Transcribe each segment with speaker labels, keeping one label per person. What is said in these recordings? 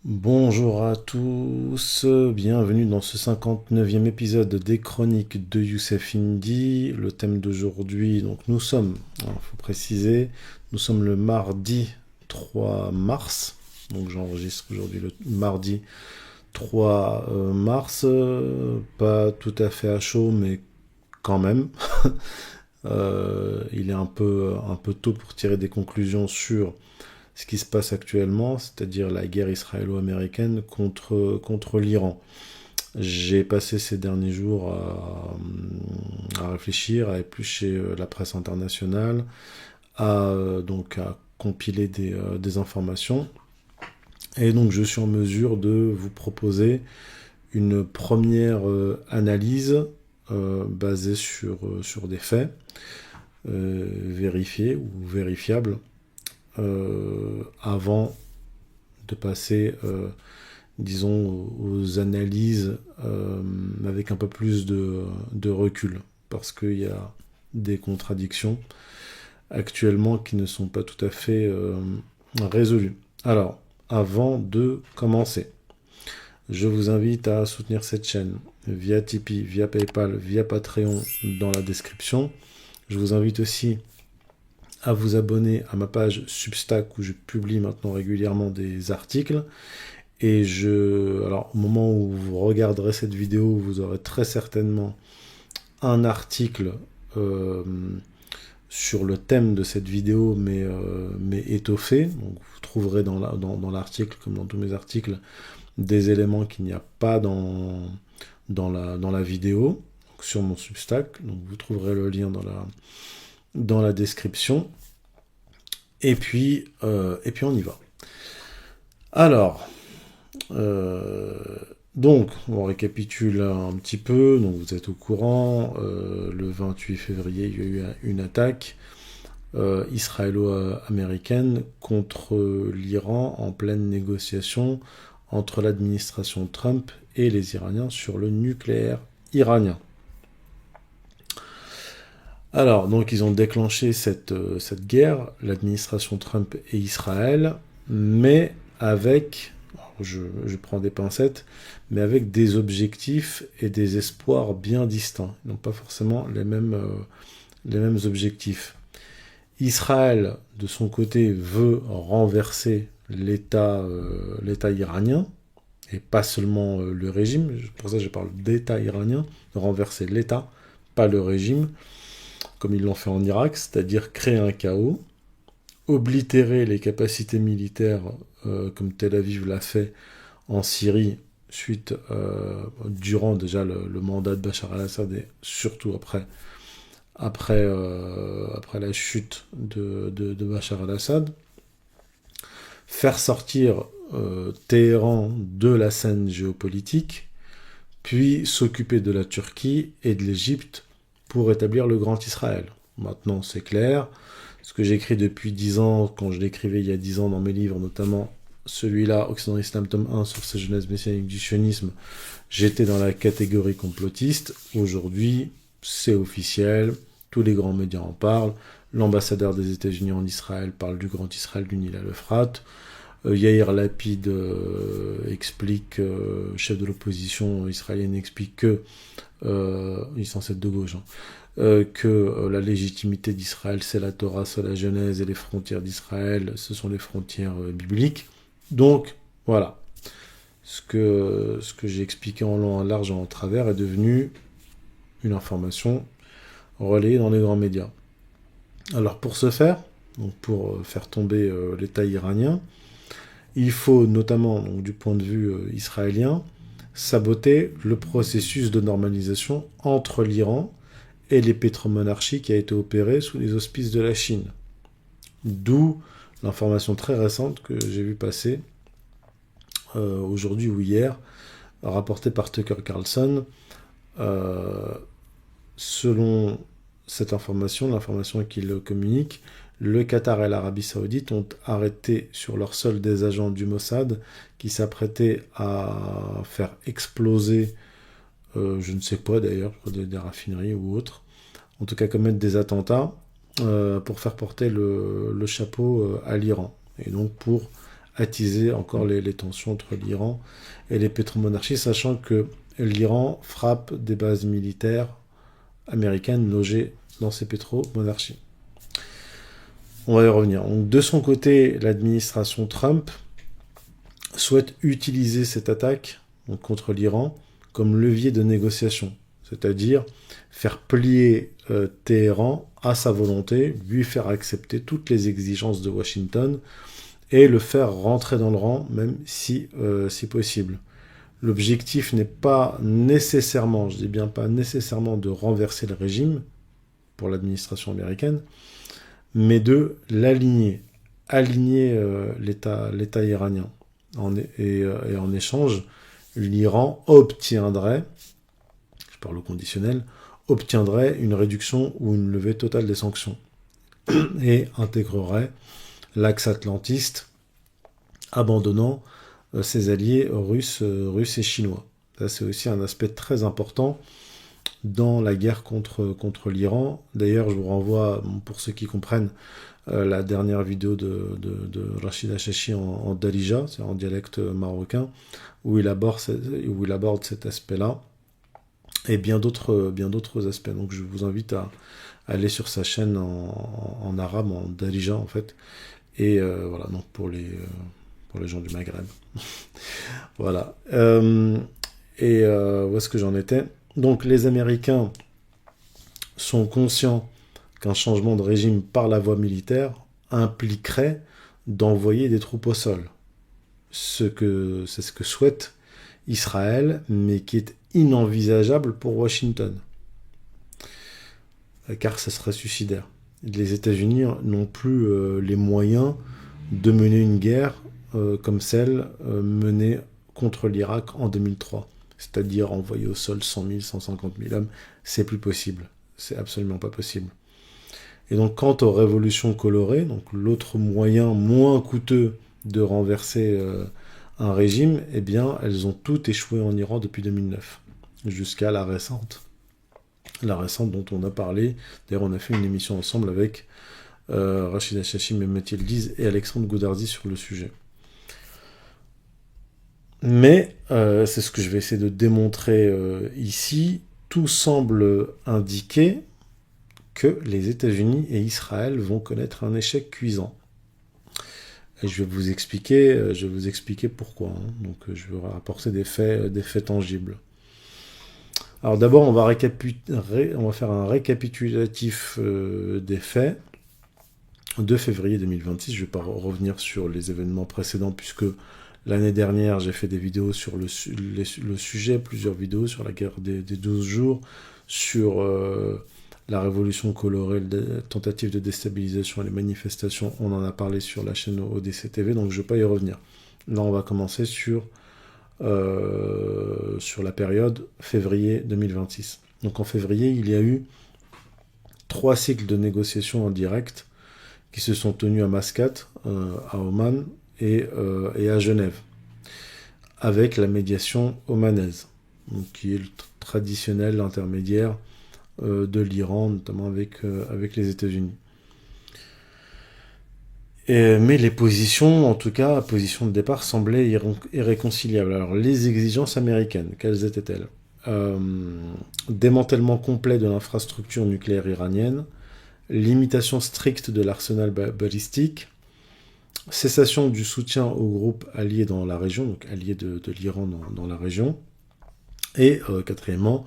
Speaker 1: Bonjour à tous, bienvenue dans ce 59e épisode des chroniques de Youssef Indy. Le thème d'aujourd'hui, donc nous sommes, il faut préciser, nous sommes le mardi 3 mars, donc j'enregistre aujourd'hui le mardi 3 mars, pas tout à fait à chaud, mais quand même. Il est un peu tôt pour tirer des conclusions sur ce qui se passe actuellement, c'est-à-dire la guerre israélo-américaine contre l'Iran. J'ai passé ces derniers jours à réfléchir, à éplucher la presse internationale, à compiler des informations. Et donc je suis en mesure de vous proposer une première analyse basée sur des faits vérifiés ou vérifiables avant de passer, disons, aux analyses avec un peu plus de recul, parce qu'il y a des contradictions actuellement qui ne sont pas tout à fait résolues. Alors, avant de commencer, je vous invite à soutenir cette chaîne via Tipeee, via PayPal, via Patreon dans la description. Je vous invite aussi à vous abonner à ma page Substack où je publie maintenant régulièrement des articles. Alors, au moment où vous regarderez cette vidéo, vous aurez très certainement un article euh, sur le thème de cette vidéo, mais étoffé. Donc, vous trouverez dans l'article, comme dans tous mes articles, des éléments qu'il n'y a pas dans la vidéo, donc sur mon Substack. Donc, vous trouverez le lien dans la description. Et puis on y va. Alors, donc, on récapitule un petit peu. Donc, vous êtes au courant. Le 28 février, il y a eu une attaque israélo-américaine contre l'Iran en pleine négociation entre l'administration Trump et les Iraniens sur le nucléaire iranien. Alors, donc, ils ont déclenché cette guerre, l'administration Trump et Israël, mais avec, je prends des pincettes, mais avec des objectifs et des espoirs bien distincts. Ils n'ont pas forcément les mêmes objectifs. Israël, de son côté, veut renverser l'État iranien, et pas seulement le régime. Pour ça, je parle d'État iranien, de renverser l'État, pas le régime, comme ils l'ont fait en Irak, c'est-à-dire créer un chaos, oblitérer les capacités militaires comme Tel Aviv l'a fait en Syrie durant déjà le mandat de Bachar al-Assad et surtout après la chute de Bachar al-Assad, faire sortir Téhéran de la scène géopolitique, puis s'occuper de la Turquie et de l'Égypte pour établir le Grand Israël. Maintenant, c'est clair. Ce que j'écris depuis 10 ans, quand je l'écrivais il y a 10 ans dans mes livres, notamment celui-là, Occident Islam, tome 1, sur sa genèse messianique du sionisme, j'étais dans la catégorie complotiste. Aujourd'hui, c'est officiel. Tous les grands médias en parlent. L'ambassadeur des États-Unis en Israël parle du Grand Israël du Nil à l'Euphrate. Yair Lapid explique, chef de l'opposition israélienne, explique que, il est censé être de gauche, que la légitimité d'Israël, c'est la Torah, c'est la Genèse, et les frontières d'Israël, ce sont les frontières bibliques. Donc, voilà. Ce que j'ai expliqué en long, en large, en travers est devenu une information relayée dans les grands médias. Alors, pour ce faire, donc pour faire tomber l'État iranien, il faut notamment, donc, du point de vue israélien, saboter le processus de normalisation entre l'Iran et les pétromonarchies qui a été opéré sous les auspices de la Chine. D'où l'information très récente que j'ai vue passer aujourd'hui ou hier, rapportée par Tucker Carlson. Selon cette information, l'information qu'il communique, le Qatar et l'Arabie Saoudite ont arrêté sur leur sol des agents du Mossad qui s'apprêtaient à faire exploser, je ne sais pas d'ailleurs, des raffineries ou autres, en tout cas commettre des attentats pour faire porter le chapeau à l'Iran, et donc pour attiser encore les tensions entre l'Iran et les pétromonarchies, sachant que l'Iran frappe des bases militaires américaines logées dans ces pétromonarchies. On va y revenir. Donc, de son côté, l'administration Trump souhaite utiliser cette attaque donc, contre l'Iran comme levier de négociation, c'est-à-dire faire plier Téhéran à sa volonté, lui faire accepter toutes les exigences de Washington et le faire rentrer dans le rang, même si possible. L'objectif n'est pas nécessairement, je dis bien pas nécessairement, de renverser le régime pour l'administration américaine, mais de l'aligner, aligner l'État iranien. Et en échange, l'Iran obtiendrait, je parle au conditionnel, obtiendrait une réduction ou une levée totale des sanctions et intégrerait l'axe atlantiste, abandonnant ses alliés russes et chinois. Ça, c'est aussi un aspect très important dans la guerre contre l'Iran. D'ailleurs, je vous renvoie, pour ceux qui comprennent, la dernière vidéo de Rachid Hachachi en Darija, c'est en dialecte marocain, où il aborde cet aspect-là, et bien d'autres aspects. Donc je vous invite à aller sur sa chaîne en arabe, en Darija en fait, et voilà, donc pour les gens du Maghreb. Voilà. Où est-ce que j'en étais ? Donc les Américains sont conscients qu'un changement de régime par la voie militaire impliquerait d'envoyer des troupes au sol. C'est ce que souhaite Israël, mais qui est inenvisageable pour Washington. Car ça serait suicidaire. Les États-Unis n'ont plus les moyens de mener une guerre comme celle menée contre l'Irak en 2003. C'est-à-dire envoyer au sol 100 000, 150 000 hommes. C'est plus possible. C'est absolument pas possible. Et donc, quant aux révolutions colorées, donc l'autre moyen moins coûteux de renverser un régime, eh bien, elles ont toutes échoué en Iran depuis 2009, jusqu'à la récente dont on a parlé. D'ailleurs, on a fait une émission ensemble avec Rachid Hachachi, Mehmet Yildiz et Alexandre Goudarzi sur le sujet. Mais, c'est ce que je vais essayer de démontrer ici, tout semble indiquer que les États-Unis et Israël vont connaître un échec cuisant. Et je vais vous expliquer pourquoi. Donc, je vais rapporter des faits tangibles. Alors d'abord, on va faire un récapitulatif des faits. 2 février 2026, je ne vais pas revenir sur les événements précédents, puisque l'année dernière, j'ai fait des vidéos sur le sujet, plusieurs vidéos sur la guerre des 12 jours, sur la révolution colorée, la tentative de déstabilisation et les manifestations. On en a parlé sur la chaîne ODC TV, donc je ne vais pas y revenir. Là, on va commencer sur la période février 2026. Donc en février, il y a eu 3 cycles de négociations en direct qui se sont tenus à Mascate, à Oman et à Genève, avec la médiation omanaise, donc qui est le traditionnel intermédiaire de l'Iran, notamment avec les États-Unis. Mais les positions, en tout cas, position de départ, semblaient irréconciliables. Alors, les exigences américaines, quelles étaient-elles ? Démantèlement complet de l'infrastructure nucléaire iranienne, limitation stricte de l'arsenal balistique, cessation du soutien aux groupes alliés dans la région, donc alliés de l'Iran dans la région, et quatrièmement,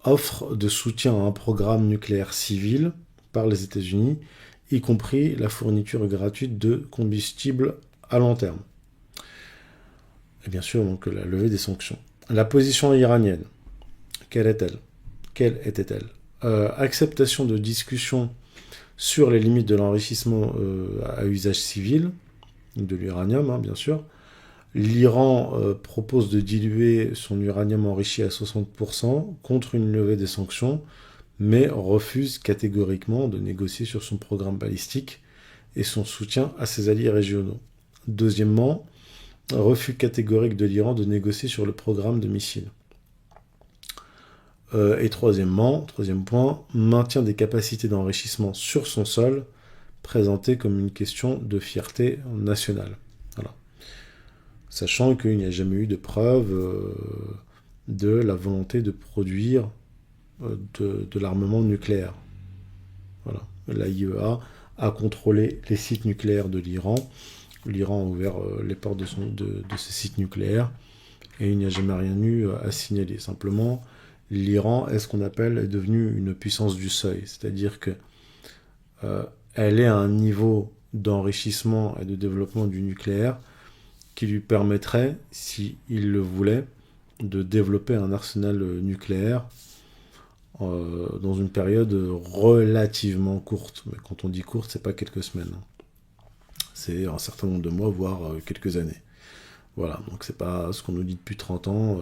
Speaker 1: offre de soutien à un programme nucléaire civil par les États-Unis, y compris la fourniture gratuite de combustible à long terme. Et bien sûr, donc, la levée des sanctions. La position iranienne, quelle était-elle ? Acceptation de discussion sur les limites de l'enrichissement à usage civil, de l'uranium, bien sûr. L'Iran propose de diluer son uranium enrichi à 60% contre une levée des sanctions, mais refuse catégoriquement de négocier sur son programme balistique et son soutien à ses alliés régionaux. Deuxièmement, refus catégorique de l'Iran de négocier sur le programme de missiles. Et troisième point, maintien des capacités d'enrichissement sur son sol, présenté comme une question de fierté nationale. Voilà. sachant qu'il n'y a jamais eu de preuve de la volonté de produire de l'armement nucléaire. Voilà. L'AIEA a contrôlé les sites nucléaires de l'Iran. L'Iran a ouvert les portes de ces sites nucléaires et il n'y a jamais rien eu à signaler. Simplement, l'Iran est ce qu'on appelle est devenu une puissance du seuil, c'est-à-dire que elle est à un niveau d'enrichissement et de développement du nucléaire qui lui permettrait, s'il le voulait, de développer un arsenal nucléaire dans une période relativement courte. Mais quand on dit courte, c'est pas quelques semaines. C'est un certain nombre de mois, voire quelques années. Voilà, donc c'est pas ce qu'on nous dit depuis 30 ans.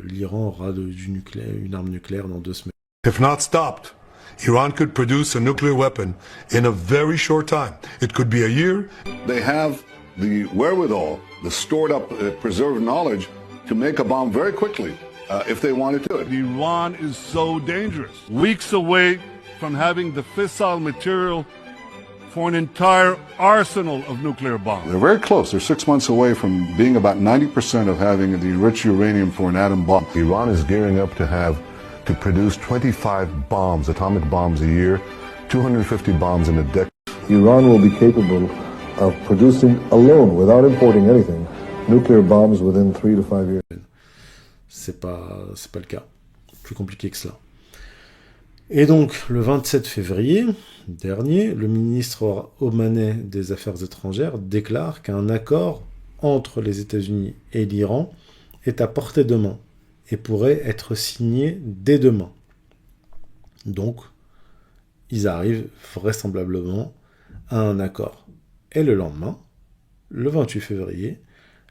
Speaker 1: L'Iran aura une arme nucléaire dans 2 semaines.
Speaker 2: If not stopped, Iran could produce a nuclear weapon in a very short time. It could be a year.
Speaker 3: They have the wherewithal, the stored up, preserved knowledge to make a bomb very quickly if they wanted to.
Speaker 4: Iran is so dangerous. Weeks away from having the fissile material for an entire arsenal of nuclear bombs.
Speaker 3: They're very close. They're 6 months away from being about 90% of having the enriched uranium for an atom bomb.
Speaker 5: Iran is gearing up to produce 25 bombs, atomic bombs a year, 250 bombs in a decade.
Speaker 6: Iran will be capable of producing alone, without importing anything, nuclear bombs within 3 to 5 years.
Speaker 1: C'est pas le cas. Plus compliqué que cela. Et donc, le 27 février dernier, le ministre omanais des Affaires étrangères déclare qu'un accord entre les États-Unis et l'Iran est à portée de main et pourrait être signé dès demain. Donc, ils arrivent vraisemblablement à un accord. Et le lendemain, le 28 février,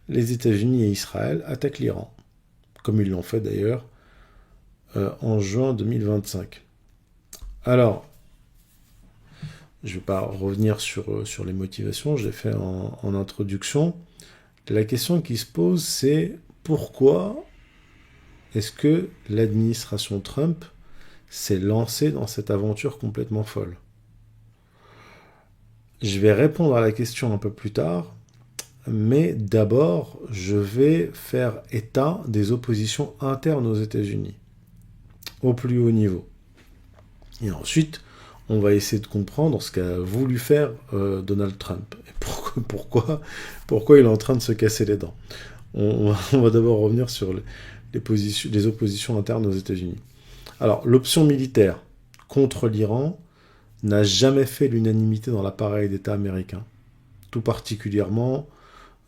Speaker 1: les États-Unis et Israël attaquent l'Iran, comme ils l'ont fait d'ailleurs en juin 2025. Alors, je ne vais pas revenir sur les motivations, je l'ai fait en introduction. La question qui se pose, c'est pourquoi est-ce que l'administration Trump s'est lancée dans cette aventure complètement folle? Je vais répondre à la question un peu plus tard, mais d'abord, je vais faire état des oppositions internes aux États-Unis, au plus haut niveau. Et ensuite, on va essayer de comprendre ce qu'a voulu faire Donald Trump. Et pourquoi il est en train de se casser les dents. On va d'abord revenir sur les oppositions internes aux États-Unis. Alors, l'option militaire contre l'Iran n'a jamais fait l'unanimité dans l'appareil d'État américain, tout particulièrement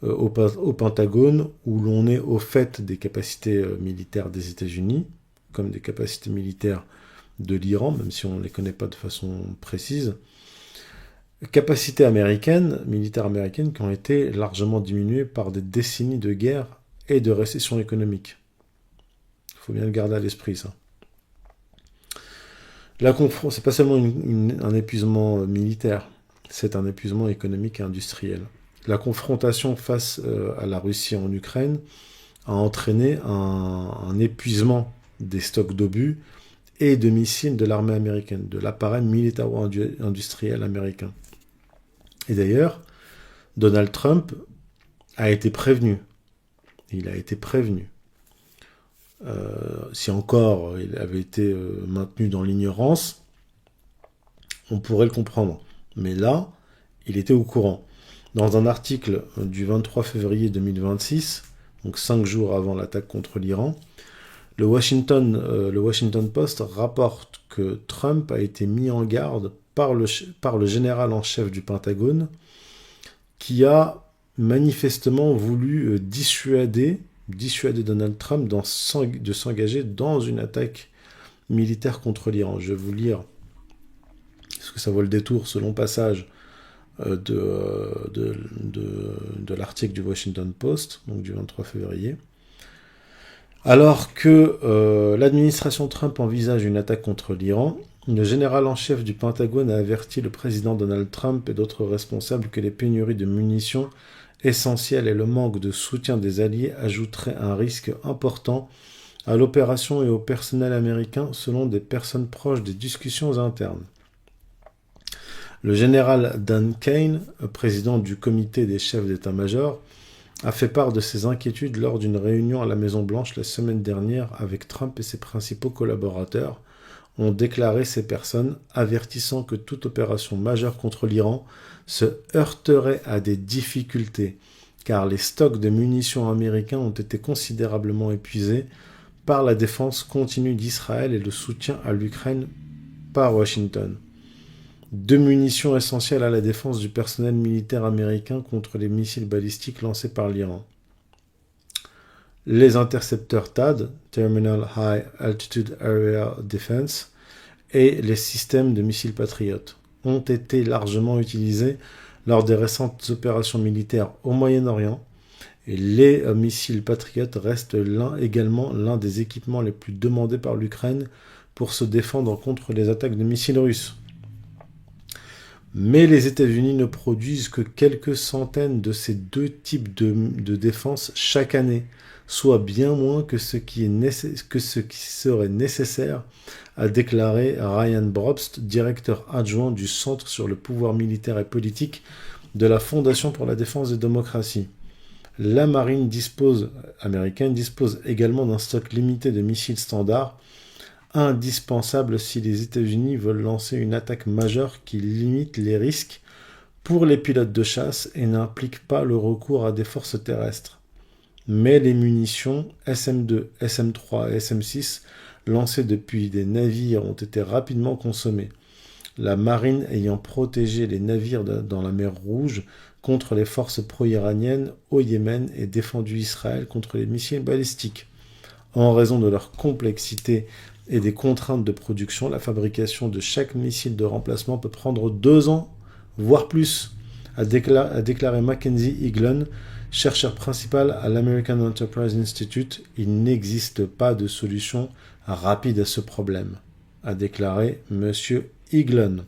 Speaker 1: au Pentagone, où l'on est au fait des capacités militaires des États-Unis, comme des capacités militaires de l'Iran, même si on ne les connaît pas de façon précise. Capacités militaires américaines, qui ont été largement diminuées par des décennies de guerre et de récession économique. Il faut bien le garder à l'esprit, ça. C'est pas seulement un épuisement militaire, c'est un épuisement économique et industriel. La confrontation face à la Russie en Ukraine a entraîné un épuisement des stocks d'obus et de missiles de l'armée américaine, de l'appareil militaro-industriel américain. Et d'ailleurs, Donald Trump a été prévenu. Il a été prévenu. Si encore il avait été maintenu dans l'ignorance, on pourrait le comprendre. Mais là, il était au courant. Dans un article du 23 février 2026, donc 5 jours avant l'attaque contre l'Iran, le Washington Post rapporte que Trump a été mis en garde par le général en chef du Pentagone, qui a manifestement voulu dissuader Donald Trump de s'engager dans une attaque militaire contre l'Iran. Je vais vous lire, parce que ça vaut le détour, ce long passage de l'article du Washington Post, donc du 23 février. Alors que l'administration Trump envisage une attaque contre l'Iran, le général en chef du Pentagone a averti le président Donald Trump et d'autres responsables que les pénuries de munitions essentielles et le manque de soutien des alliés ajouteraient un risque important à l'opération et au personnel américain, selon des personnes proches des discussions internes. Le général Dan Kane, président du comité des chefs d'état-major, a fait part de ses inquiétudes lors d'une réunion à la Maison-Blanche la semaine dernière avec Trump et ses principaux collaborateurs, ont déclaré ces personnes, avertissant que toute opération majeure contre l'Iran se heurterait à des difficultés, car les stocks de munitions américains ont été considérablement épuisés par la défense continue d'Israël et le soutien à l'Ukraine par Washington. 2 munitions essentielles à la défense du personnel militaire américain contre les missiles balistiques lancés par l'Iran. Les intercepteurs THAAD, Terminal High Altitude Area Defense, et les systèmes de missiles Patriot ont été largement utilisés lors des récentes opérations militaires au Moyen-Orient, et les missiles Patriot restent également l'un des équipements les plus demandés par l'Ukraine pour se défendre contre les attaques de missiles russes. Mais les États-Unis ne produisent que quelques centaines de ces 2 types de défense chaque année, soit bien moins que ce qui serait nécessaire, a déclaré Ryan Brobst, directeur adjoint du Centre sur le pouvoir militaire et politique de la Fondation pour la défense des démocraties. La marine américaine dispose également d'un stock limité de missiles standards, indispensable si les États-Unis veulent lancer une attaque majeure qui limite les risques pour les pilotes de chasse et n'implique pas le recours à des forces terrestres. Mais les munitions SM-2, SM-3 et SM-6 lancées depuis des navires ont été rapidement consommées, la marine ayant protégé les navires dans la mer Rouge contre les forces pro-iraniennes au Yémen et défendu Israël contre les missiles balistiques. En raison de leur complexité et des contraintes de production, la fabrication de chaque missile de remplacement peut prendre 2 ans, voire plus, a déclaré Mackenzie Eaglon, chercheur principal à l'American Enterprise Institute. Il n'existe pas de solution rapide à ce problème, a déclaré M. Eaglon.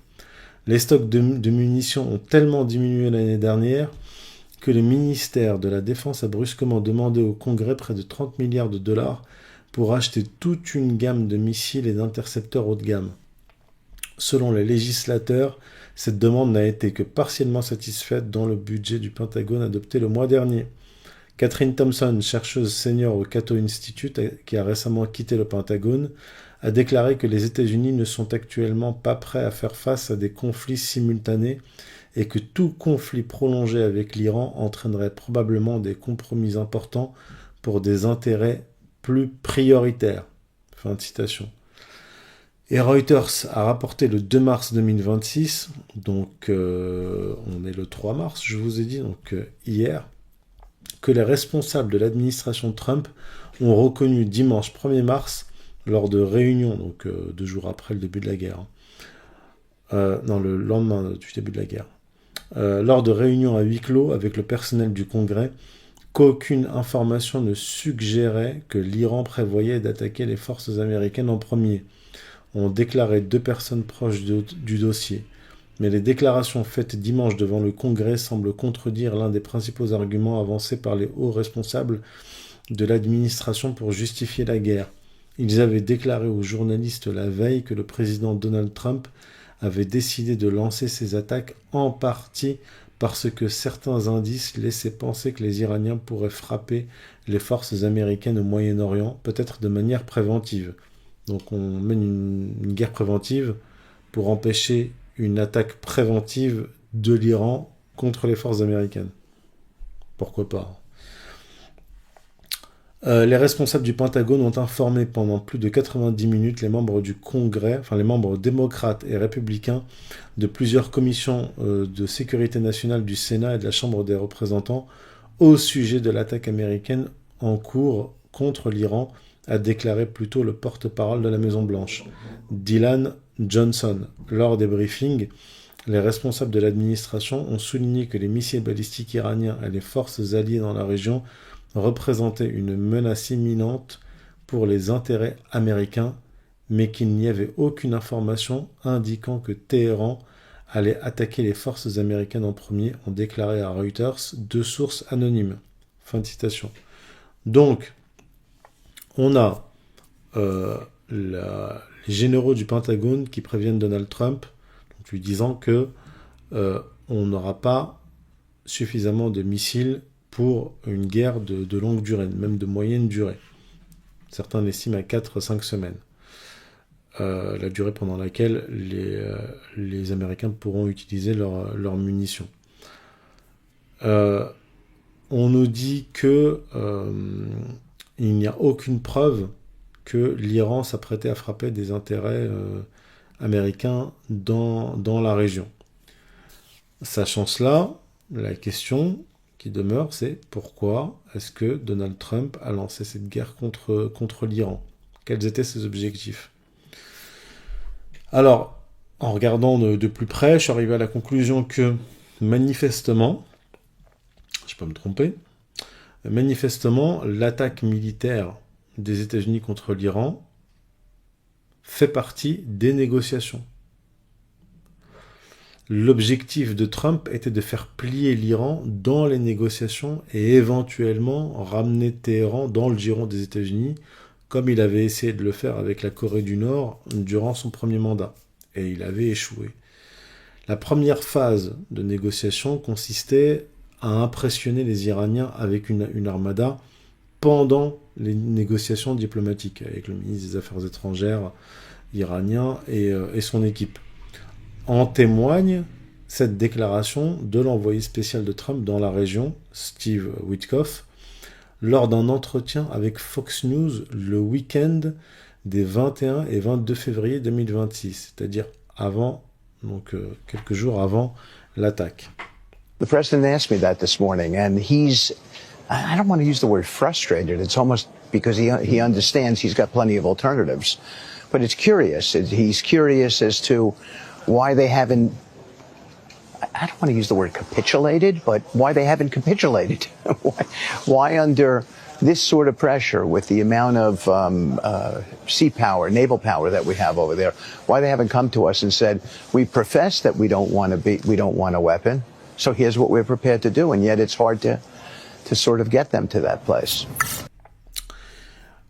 Speaker 1: Les stocks de munitions ont tellement diminué l'année dernière que le ministère de la Défense a brusquement demandé au Congrès près de 30 milliards de dollars pour acheter toute une gamme de missiles et d'intercepteurs haut de gamme. Selon les législateurs, cette demande n'a été que partiellement satisfaite dans le budget du Pentagone adopté le mois dernier. Catherine Thompson, chercheuse senior au Cato Institute, qui a récemment quitté le Pentagone, a déclaré que les États-Unis ne sont actuellement pas prêts à faire face à des conflits simultanés et que tout conflit prolongé avec l'Iran entraînerait probablement des compromis importants pour des intérêts plus prioritaires. Fin de citation. Et Reuters a rapporté le 2 mars 2026, donc on est le 3 mars, je vous ai dit, donc hier, que les responsables de l'administration Trump ont reconnu dimanche 1er mars, lors de réunions, donc 2 jours après le début de la guerre, le lendemain du début de la guerre, lors de réunions à huis clos avec le personnel du Congrès, qu'aucune information ne suggérait que l'Iran prévoyait d'attaquer les forces américaines en premier, ont déclaré 2 personnes proches du dossier. Mais les déclarations faites dimanche devant le Congrès semblent contredire l'un des principaux arguments avancés par les hauts responsables de l'administration pour justifier la guerre. Ils avaient déclaré aux journalistes la veille que le président Donald Trump avait décidé de lancer ces attaques en partie parce que certains indices laissaient penser que les Iraniens pourraient frapper les forces américaines au Moyen-Orient, peut-être de manière préventive. Donc on mène une guerre préventive pour empêcher une attaque préventive de l'Iran contre les forces américaines. Pourquoi pas ? Les responsables du Pentagone ont informé pendant plus de 90 minutes les membres du Congrès, les membres démocrates et républicains de plusieurs commissions de sécurité nationale du Sénat et de la Chambre des représentants au sujet de l'attaque américaine en cours contre l'Iran, a déclaré plus tôt le porte-parole de la Maison-Blanche, Dylan Johnson. Lors des briefings, les responsables de l'administration ont souligné que les missiles balistiques iraniens et les forces alliées dans la région représentaient une menace imminente pour les intérêts américains, mais qu'il n'y avait aucune information indiquant que Téhéran allait attaquer les forces américaines en premier, ont déclaré à Reuters 2 sources anonymes. Fin de citation. Donc, on a les généraux du Pentagone qui préviennent Donald Trump, donc lui disant que on n'aura pas suffisamment de missiles pour une guerre de longue durée, même de moyenne durée. Certains l'estiment à 4-5 semaines. La durée pendant laquelle les Américains pourront utiliser leurs munitions. On nous dit que il n'y a aucune preuve que l'Iran s'apprêtait à frapper des intérêts américains dans la région. Sachant cela, la question qui demeure, c'est pourquoi est-ce que Donald Trump a lancé cette guerre contre l'Iran? Quels étaient ses objectifs? Alors, en regardant de plus près, je suis arrivé à la conclusion que, manifestement, je peux me tromper, manifestement, l'attaque militaire des États-Unis contre l'Iran fait partie des négociations. L'objectif de Trump était de faire plier l'Iran dans les négociations et éventuellement ramener Téhéran dans le giron des États-Unis, comme il avait essayé de le faire avec la Corée du Nord durant son premier mandat. Et il avait échoué. La première phase de négociation consistait à impressionner les Iraniens avec une armada pendant les négociations diplomatiques avec le ministre des Affaires étrangères iranien et son équipe. En témoigne cette déclaration de l'envoyé spécial de Trump dans la région, Steve Witkoff, lors d'un entretien avec Fox News le week-end des 21 et 22 février 2026, c'est-à-dire quelques jours avant l'attaque.
Speaker 7: The president asked me that this morning, and I don't want to use the word frustrated. It's almost because he understands he's got plenty of alternatives. But it's curious. He's curious as to why they haven't, I don't want to use the word capitulated, but why they haven't capitulated. Why under this sort of pressure with the amount of sea power, naval power that we have over there, why they haven't come to us and said, we profess that we don't want a weapon, so here's what we're prepared to do, and yet it's hard to sort of get them to that place.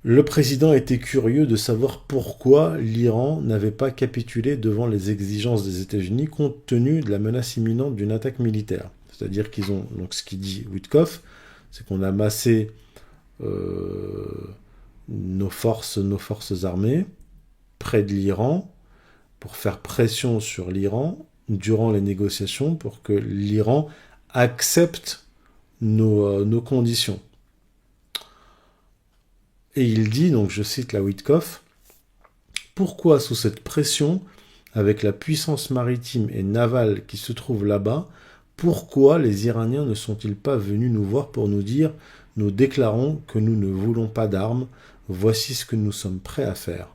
Speaker 1: Le président était curieux de savoir pourquoi l'Iran n'avait pas capitulé devant les exigences des États-Unis compte tenu de la menace imminente d'une attaque militaire. C'est-à-dire qu'ils ont, donc ce qu'il dit Witkoff, c'est qu'on a massé nos forces armées près de l'Iran pour faire pression sur l'Iran durant les négociations pour que l'Iran accepte nos conditions. Et il dit, donc je cite la Witkoff, « Pourquoi sous cette pression, avec la puissance maritime et navale qui se trouve là-bas, pourquoi les Iraniens ne sont-ils pas venus nous voir pour nous dire « Nous déclarons que nous ne voulons pas d'armes, voici ce que nous sommes prêts à faire. »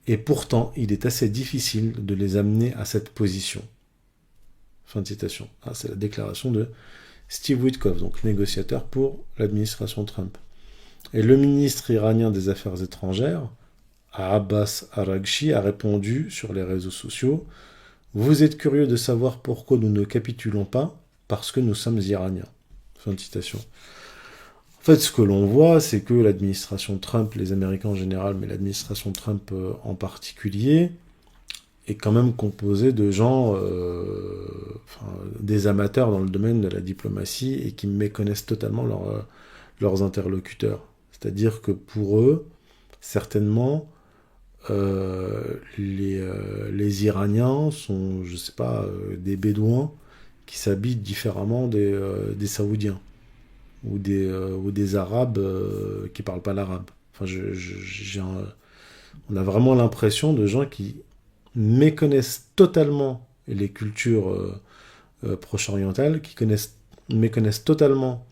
Speaker 1: Et pourtant, il est assez difficile de les amener à cette position. Fin de citation. Ah, c'est la déclaration de Steve Witkoff, donc négociateur pour l'administration Trump. Et le ministre iranien des Affaires étrangères, Abbas Araghchi, a répondu sur les réseaux sociaux « Vous êtes curieux de savoir pourquoi nous ne capitulons pas, parce que nous sommes iraniens. » Fin de citation. En fait, ce que l'on voit, c'est que l'administration Trump, les Américains en général, mais l'administration Trump en particulier, est quand même composée de gens, des amateurs dans le domaine de la diplomatie et qui méconnaissent totalement leurs interlocuteurs. C'est-à-dire que pour eux, certainement, les Iraniens sont, je sais pas, des Bédouins qui s'habillent différemment des Saoudiens ou des Arabes qui parlent pas l'arabe. Enfin, on a vraiment l'impression de gens qui méconnaissent totalement les cultures proche-orientales, qui méconnaissent totalement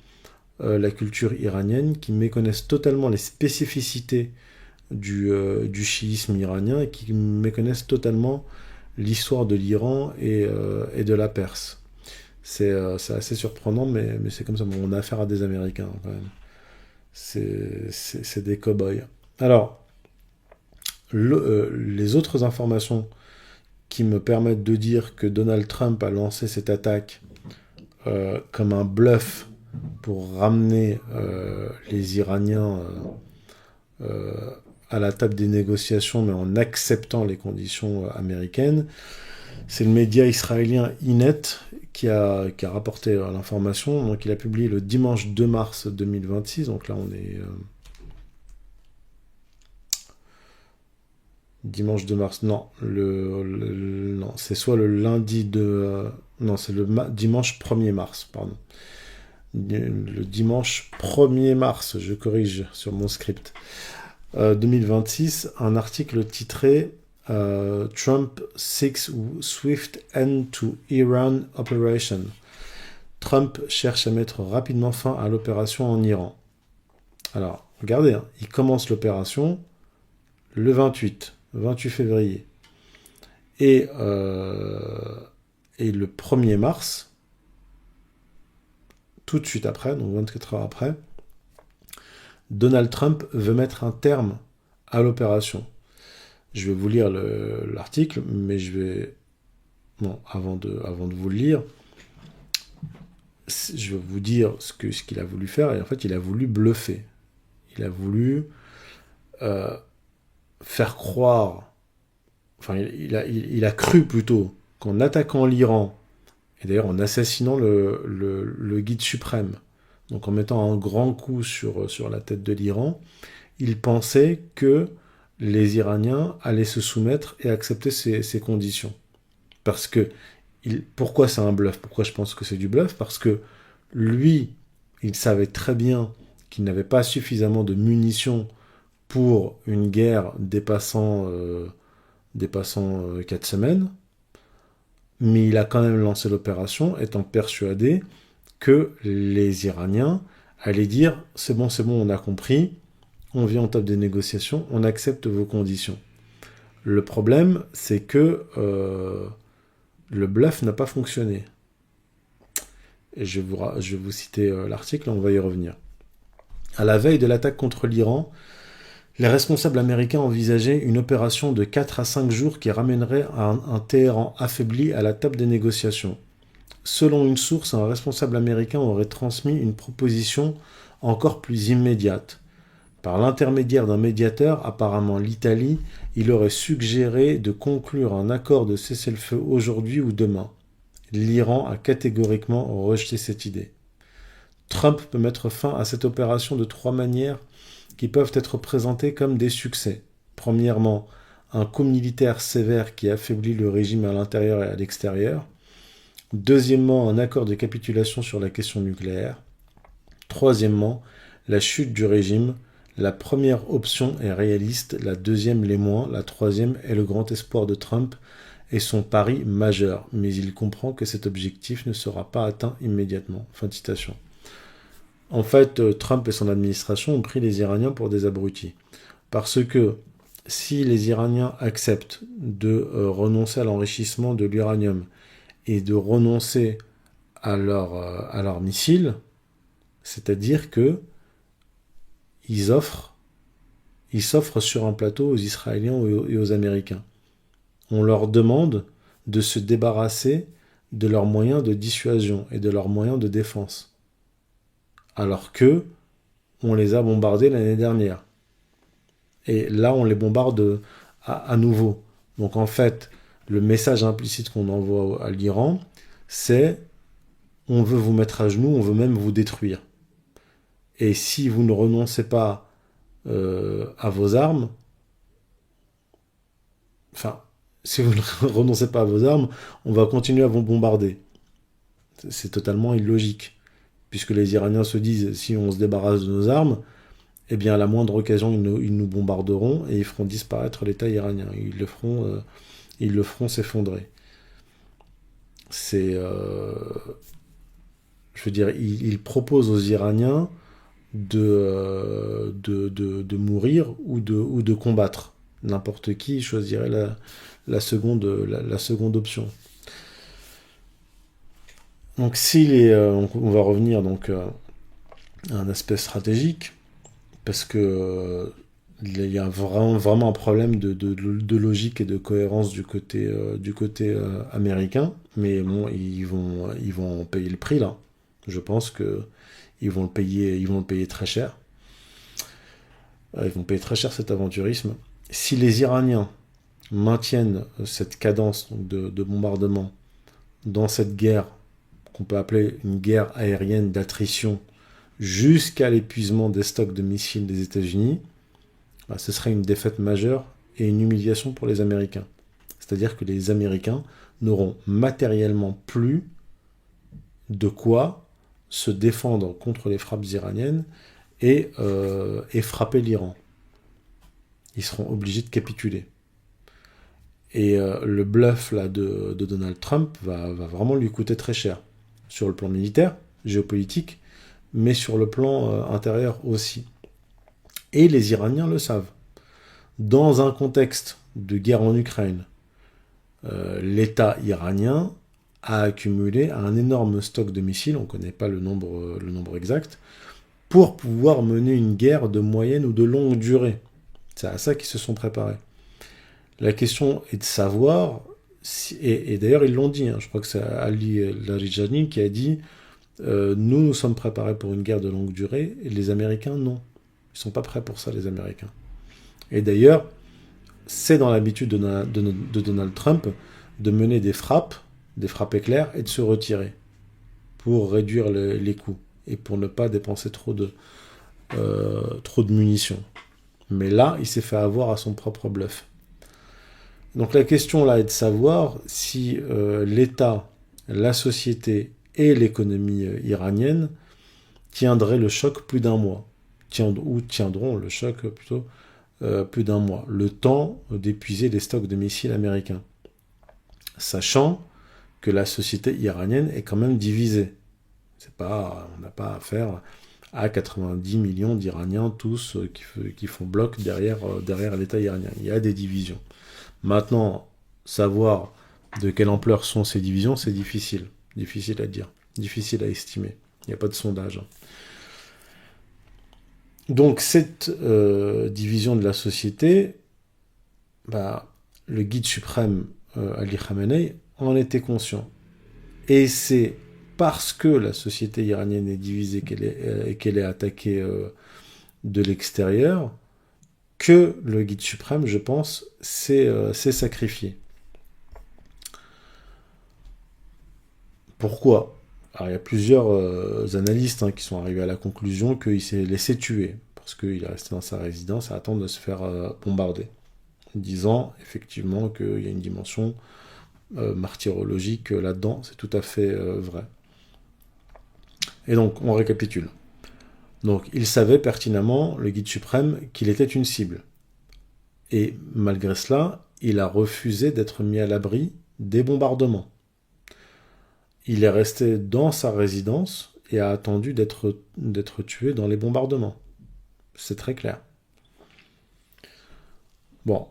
Speaker 1: la culture iranienne, qui méconnaissent totalement les spécificités du chiisme iranien et qui méconnaissent totalement l'histoire de l'Iran et de la Perse. C'est assez surprenant, mais c'est comme ça. Bon, on a affaire à des Américains, quand même. C'est des cow-boys. Alors, les autres informations qui me permettent de dire que Donald Trump a lancé cette attaque comme un bluff pour ramener les Iraniens à la table des négociations, mais en acceptant les conditions américaines. C'est le média israélien Ynet qui a rapporté l'information. Donc, il a publié le dimanche 2 mars 2026. Donc là, on est... dimanche 2 mars, non. Non, c'est soit le lundi de... non, c'est le dimanche 1er mars, pardon. Le dimanche 1er mars, je corrige sur mon script. 2026, un article titré Trump seeks swift end to Iran operation. Trump cherche à mettre rapidement fin à l'opération en Iran. Alors, regardez, hein, il commence l'opération le 28 février. Et le 1er mars, tout de suite après, donc 24 heures après, Donald Trump veut mettre un terme à l'opération. Je vais vous lire l'article, mais je vais... Bon, avant de vous le lire, je vais vous dire ce qu'il a voulu faire. Et en fait, il a voulu bluffer. Il a voulu faire croire... Enfin, il a cru plutôt qu'en attaquant l'Iran, et d'ailleurs en assassinant le guide suprême, donc en mettant un grand coup sur la tête de l'Iran, il pensait que les Iraniens allaient se soumettre et accepter ces conditions. Parce que, pourquoi c'est un bluff? Pourquoi je pense que c'est du bluff? Parce que lui, il savait très bien qu'il n'avait pas suffisamment de munitions pour une guerre dépassant 4 semaines, mais il a quand même lancé l'opération, étant persuadé que les Iraniens allaient dire « c'est bon, on a compris, on vient en table des négociations, on accepte vos conditions ». Le problème, c'est que le bluff n'a pas fonctionné. Et je vais vous citer l'article, on va y revenir. À la veille de l'attaque contre l'Iran, les responsables américains envisageaient une opération de 4 à 5 jours qui ramènerait un Téhéran affaibli à la table des négociations. Selon une source, un responsable américain aurait transmis une proposition encore plus immédiate. Par l'intermédiaire d'un médiateur, apparemment l'Italie, il aurait suggéré de conclure un accord de cessez-le-feu aujourd'hui ou demain. L'Iran a catégoriquement rejeté cette idée. Trump peut mettre fin à cette opération de 3 manières qui peuvent être présentées comme des succès. Premièrement, un coup militaire sévère qui affaiblit le régime à l'intérieur et à l'extérieur. Deuxièmement, un accord de capitulation sur la question nucléaire. Troisièmement, la chute du régime. La première option est réaliste, la deuxième l'est moins, la troisième est le grand espoir de Trump et son pari majeur, mais il comprend que cet objectif ne sera pas atteint immédiatement. Fin de citation. En fait, Trump et son administration ont pris les Iraniens pour des abrutis. Parce que si les Iraniens acceptent de renoncer à l'enrichissement de l'uranium et de renoncer à leurs missiles, c'est-à-dire que ils s'offrent sur un plateau aux Israéliens et aux Américains. On leur demande de se débarrasser de leurs moyens de dissuasion et de leurs moyens de défense. Alors que on les a bombardés l'année dernière. Et là, on les bombarde à nouveau. Donc en fait, le message implicite qu'on envoie à l'Iran, c'est « on veut vous mettre à genoux, on veut même vous détruire ». Et si vous ne renoncez pas à vos armes, si vous ne renoncez pas à vos armes, on va continuer à vous bombarder. C'est totalement illogique. Puisque les Iraniens se disent, si on se débarrasse de nos armes, eh bien à la moindre occasion, ils nous bombarderont et ils feront disparaître l'État iranien. Ils le feront s'effondrer. C'est... je veux dire, ils proposent aux Iraniens de mourir ou de combattre. N'importe qui choisirait la seconde option. Donc on va revenir donc à un aspect stratégique, parce que il y a vraiment un problème de logique et de cohérence du côté américain, mais bon, ils vont payer le prix là. Je pense que ils vont le payer très cher. Ils vont payer très cher cet aventurisme. Si les Iraniens maintiennent cette cadence de bombardement dans cette guerre qu'on peut appeler une guerre aérienne d'attrition jusqu'à l'épuisement des stocks de missiles des États-Unis, ce serait une défaite majeure et une humiliation pour les Américains. C'est-à-dire que les Américains n'auront matériellement plus de quoi se défendre contre les frappes iraniennes et frapper l'Iran. Ils seront obligés de capituler. Et le bluff là, de Donald Trump va vraiment lui coûter très cher, sur le plan militaire, géopolitique, mais sur le plan intérieur aussi. Et les Iraniens le savent. Dans un contexte de guerre en Ukraine, l'État iranien a accumulé un énorme stock de missiles, on ne connaît pas le nombre exact, pour pouvoir mener une guerre de moyenne ou de longue durée. C'est à ça qu'ils se sont préparés. La question est de savoir, et d'ailleurs ils l'ont dit, je crois que c'est Ali Larijani qui a dit nous sommes préparés pour une guerre de longue durée, et les Américains non. Ils ne sont pas prêts pour ça, les Américains. Et d'ailleurs, c'est dans l'habitude de Donald Trump de mener des frappes éclairs et de se retirer pour réduire les coûts et pour ne pas dépenser trop de munitions. Mais là, il s'est fait avoir à son propre bluff. Donc la question là est de savoir si l'État, la société et l'économie iranienne tiendraient le choc plus d'un mois, ou tiendront le choc plutôt plus d'un mois, le temps d'épuiser les stocks de missiles américains. Sachant que la société iranienne est quand même divisée. On n'a pas affaire à 90 millions d'Iraniens, tous qui font bloc derrière l'État iranien. Il y a des divisions. Maintenant, savoir de quelle ampleur sont ces divisions, c'est difficile. Difficile à dire, difficile à estimer. Il n'y a pas de sondage. Donc cette division de la société, le guide suprême Ali Khamenei en était conscient. Et c'est parce que la société iranienne est divisée et qu'elle est attaquée de l'extérieur que le guide suprême, je pense, s'est sacrifié. Pourquoi ? Alors, il y a plusieurs analystes qui sont arrivés à la conclusion qu'il s'est laissé tuer, parce qu'il est resté dans sa résidence à attendre de se faire bombarder, disant effectivement qu'il y a une dimension martyrologique là-dedans, c'est tout à fait vrai. Et donc, on récapitule. Donc, il savait pertinemment, le guide suprême, qu'il était une cible. Et malgré cela, il a refusé d'être mis à l'abri des bombardements. Il est resté dans sa résidence et a attendu d'être tué dans les bombardements. C'est très clair. Bon,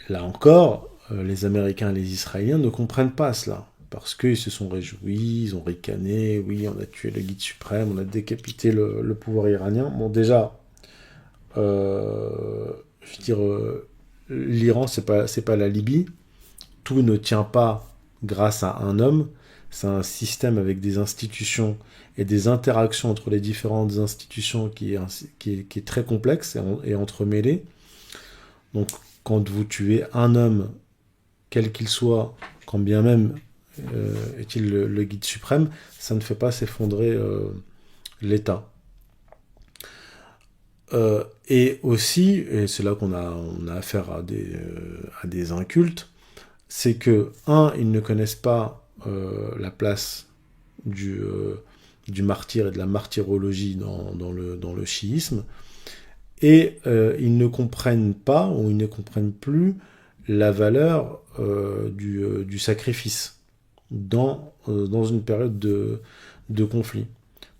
Speaker 1: là encore, les Américains et les Israéliens ne comprennent pas cela, parce qu'ils se sont réjouis, ils ont ricané, oui, on a tué le guide suprême, on a décapité le pouvoir iranien. Bon, déjà, l'Iran, c'est pas la Libye. Tout ne tient pas grâce à un homme. C'est un système avec des institutions et des interactions entre les différentes institutions qui est très complexe et entremêlé. Donc, quand vous tuez un homme, quel qu'il soit, quand bien même est-il le guide suprême, ça ne fait pas s'effondrer l'État. Et aussi, et c'est là qu'on a affaire à des incultes, c'est que, ils ne connaissent pas la place du martyr et de la martyrologie dans le chiisme, et ils ne comprennent pas, ou ils ne comprennent plus, la valeur du sacrifice dans une période de conflit.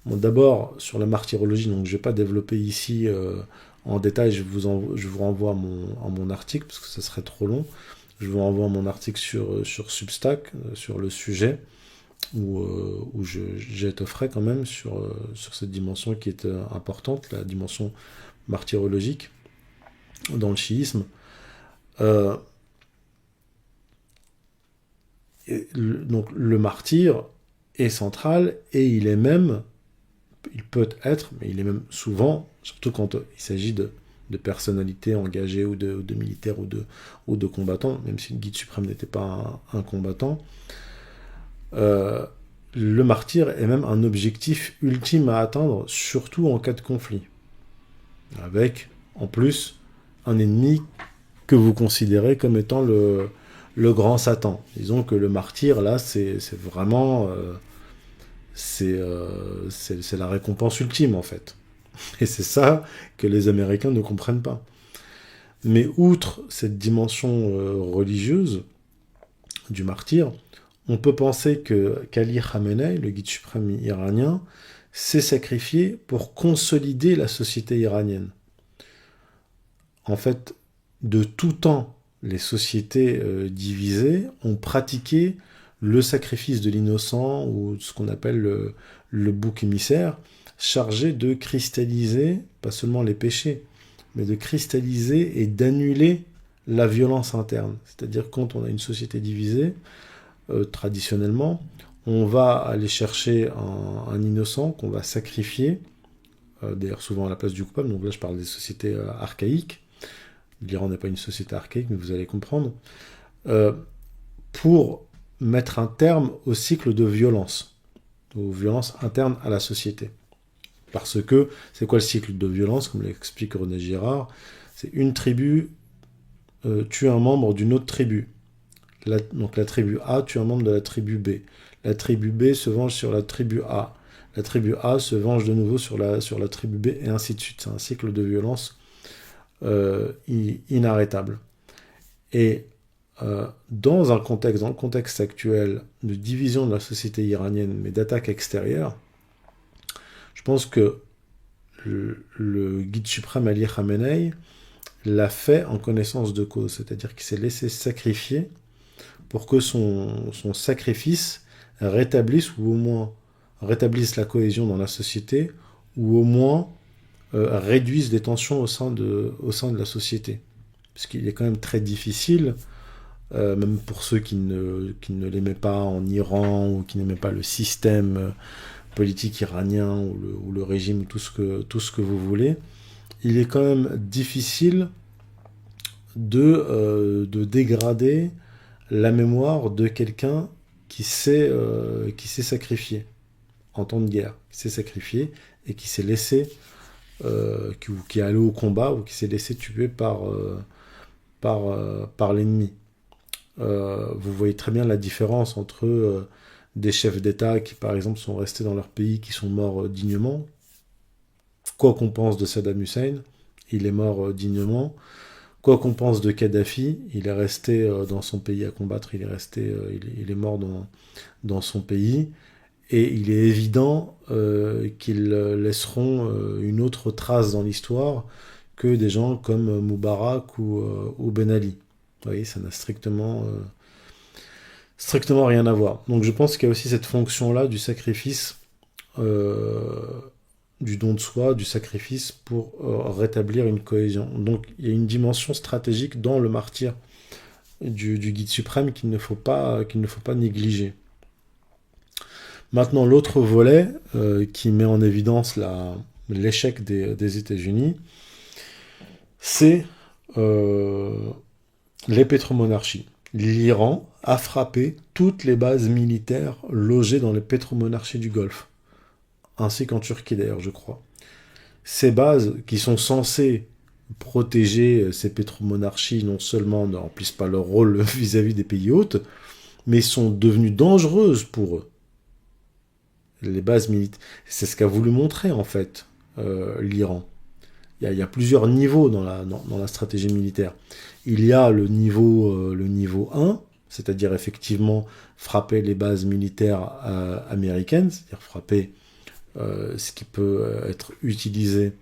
Speaker 1: Bon, d'abord, sur la martyrologie, donc je ne vais pas développer ici en détail, je vous renvoie à mon article, parce que ça serait trop long. Je vous renvoie à mon article sur Substack, sur le sujet, où j'étofferai quand même sur cette dimension qui est importante, la dimension martyrologique dans le chiisme. Donc le martyr est central, et il peut être, mais il est même souvent, surtout quand il s'agit de personnalités engagées ou de militaires ou de combattants, même si le guide suprême n'était pas un combattant, le martyr est même un objectif ultime à atteindre, surtout en cas de conflit. Avec, en plus, un ennemi que vous considérez comme étant le grand Satan. Disons que le martyr, là, c'est vraiment... c'est la récompense ultime, en fait. Et c'est ça que les Américains ne comprennent pas. Mais outre cette dimension religieuse du martyr, on peut penser qu'Ali Khamenei, le guide suprême iranien, s'est sacrifié pour consolider la société iranienne. En fait, de tout temps, les sociétés divisées ont pratiqué le sacrifice de l'innocent, ou ce qu'on appelle le bouc émissaire, chargé de cristalliser, pas seulement les péchés, mais de cristalliser et d'annuler la violence interne. C'est-à-dire quand on a une société divisée, traditionnellement, on va aller chercher un innocent qu'on va sacrifier, d'ailleurs souvent à la place du coupable, donc là je parle des sociétés archaïques, l'Iran n'est pas une société archaïque, mais vous allez comprendre, pour mettre un terme au cycle de violence, aux violences internes à la société. Parce que, c'est quoi le cycle de violence, comme l'explique René Girard? C'est une tribu tue un membre d'une autre tribu. Donc la tribu A tue un membre de la tribu B. La tribu B se venge sur la tribu A. La tribu A se venge de nouveau sur la tribu B, et ainsi de suite. C'est un cycle de violence inarrêtable. Et dans le contexte actuel de division de la société iranienne, mais d'attaque extérieure, je pense que le guide suprême Ali Khamenei l'a fait en connaissance de cause, c'est-à-dire qu'il s'est laissé sacrifier pour que son sacrifice rétablisse, ou au moins rétablisse la cohésion dans la société, ou au moins réduise les tensions au sein de la société. Parce qu'il est quand même très difficile, même pour ceux qui ne l'aimaient pas en Iran, ou qui n'aimaient pas le système politique iranien, ou le régime, tout ce que vous voulez, il est quand même difficile de dégrader la mémoire de quelqu'un qui s'est sacrifié en temps de guerre, qui s'est sacrifié et qui s'est laissé, qui est allé au combat, ou qui s'est laissé tuer par l'ennemi. Vous voyez très bien la différence entre des chefs d'État qui, par exemple, sont restés dans leur pays, qui sont morts dignement. Quoi qu'on pense de Saddam Hussein, il est mort dignement. Quoi qu'on pense de Kadhafi, il est resté dans son pays à combattre, il est mort dans son pays, et il est évident qu'ils laisseront une autre trace dans l'histoire que des gens comme Moubarak ou Ben Ali. Vous voyez, ça n'a strictement rien à voir. Donc je pense qu'il y a aussi cette fonction-là du sacrifice, du don de soi, du sacrifice pour rétablir une cohésion. Donc il y a une dimension stratégique dans le martyr du guide suprême qu'il ne faut pas négliger. Maintenant, l'autre volet qui met en évidence l'échec des États-Unis, c'est les pétromonarchies. L'Iran a frappé toutes les bases militaires logées dans les pétromonarchies du Golfe, ainsi qu'en Turquie d'ailleurs, je crois. Ces bases qui sont censées protéger ces pétromonarchies, non seulement ne remplissent pas leur rôle vis-à-vis des pays hôtes, mais sont devenues dangereuses pour eux. Les bases militaires, c'est ce qu'a voulu montrer en fait l'Iran. Il y a plusieurs niveaux dans la stratégie militaire. Il y a le niveau 1, c'est-à-dire effectivement frapper les bases militaires américaines, c'est-à-dire frapper ce qui peut être utilisé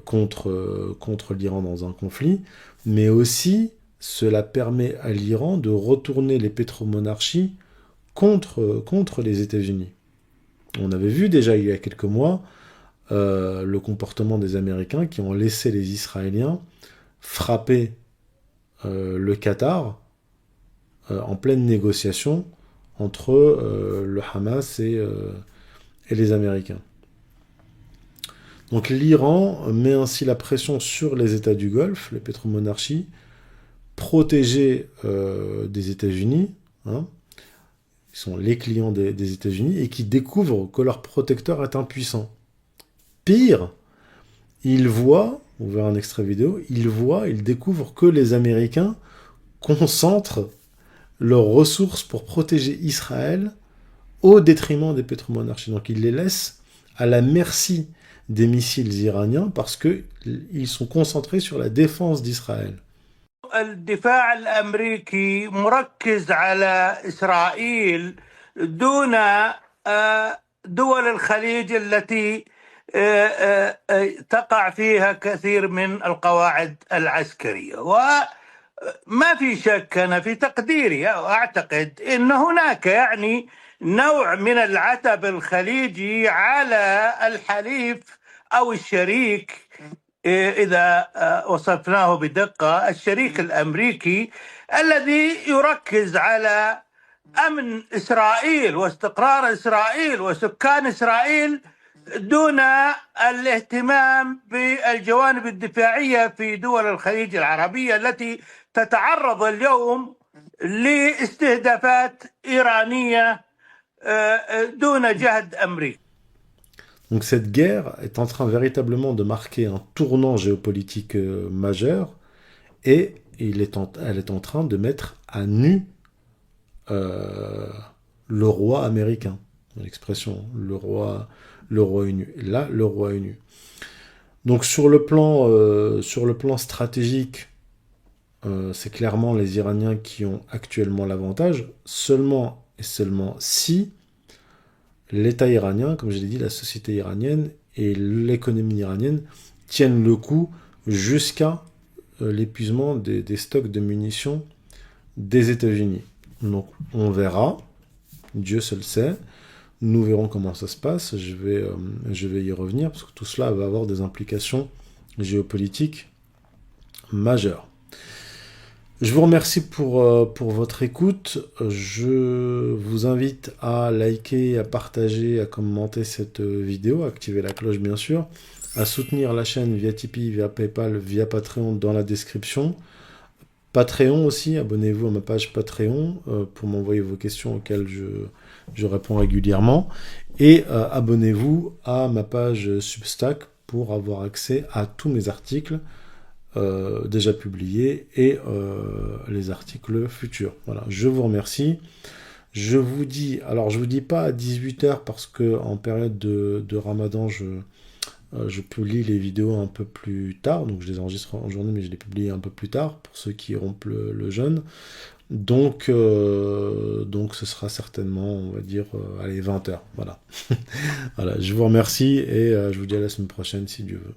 Speaker 1: contre l'Iran dans un conflit, mais aussi cela permet à l'Iran de retourner les pétromonarchies contre les États-Unis. On avait vu déjà il y a quelques mois le comportement des Américains qui ont laissé les Israéliens frapper le Qatar en pleine négociation entre le Hamas et les Américains. Donc l'Iran met ainsi la pression sur les États du Golfe, les pétromonarchies, protégées des États-Unis, hein, qui sont les clients des États-Unis, et qui découvrent que leur protecteur est impuissant. Pire, ils voient, vous verrez un extrait vidéo, ils découvrent que les Américains concentrent leurs ressources pour protéger Israël au détriment des pétromonarchies. Donc ils les laissent à la merci des missiles iraniens parce qu'ils sont concentrés sur la défense d'Israël.
Speaker 8: الدفاع الأمريكي مركز على إسرائيل دون دول الخليج التي تقع فيها كثير من القواعد العسكرية وما في شك أنا في تقديري وأعتقد أن هناك يعني نوع من العتب الخليجي على الحليف أو الشريك إذا وصفناه بدقة الشريك الأمريكي الذي يركز على أمن إسرائيل واستقرار إسرائيل وسكان إسرائيل دون الاهتمام بالجوانب الدفاعية في دول الخليج العربية التي تتعرض اليوم لاستهدافات إيرانية دون جهد أمريكي.
Speaker 1: Donc cette guerre est en train véritablement de marquer un tournant géopolitique majeur et elle est en train de mettre à nu le roi américain. L'expression le roi est nu. Là, le roi est nu. Donc sur le plan stratégique, c'est clairement les Iraniens qui ont actuellement l'avantage, seulement et seulement si l'État iranien, comme je l'ai dit, la société iranienne et l'économie iranienne tiennent le coup jusqu'à l'épuisement des stocks de munitions des États-Unis. Donc on verra, Dieu seul sait, nous verrons comment ça se passe, je vais y revenir, parce que tout cela va avoir des implications géopolitiques majeures. Je vous remercie pour votre écoute. Je vous invite à liker, à partager, à commenter cette vidéo, à activer la cloche bien sûr, à soutenir la chaîne via Tipeee, via Paypal, via Patreon dans la description. Patreon aussi, abonnez-vous à ma page Patreon pour m'envoyer vos questions auxquelles je réponds régulièrement. Et abonnez-vous à ma page Substack pour avoir accès à tous mes articles déjà publiés et les articles futurs. Voilà, je vous remercie. Je vous dis pas à 18h parce que en période de Ramadan, je publie les vidéos un peu plus tard, donc je les enregistre en journée, mais je les publie un peu plus tard pour ceux qui rompent le jeûne. Donc ce sera certainement, on va dire, 20h. Voilà. Voilà, je vous remercie et je vous dis à la semaine prochaine si Dieu veut.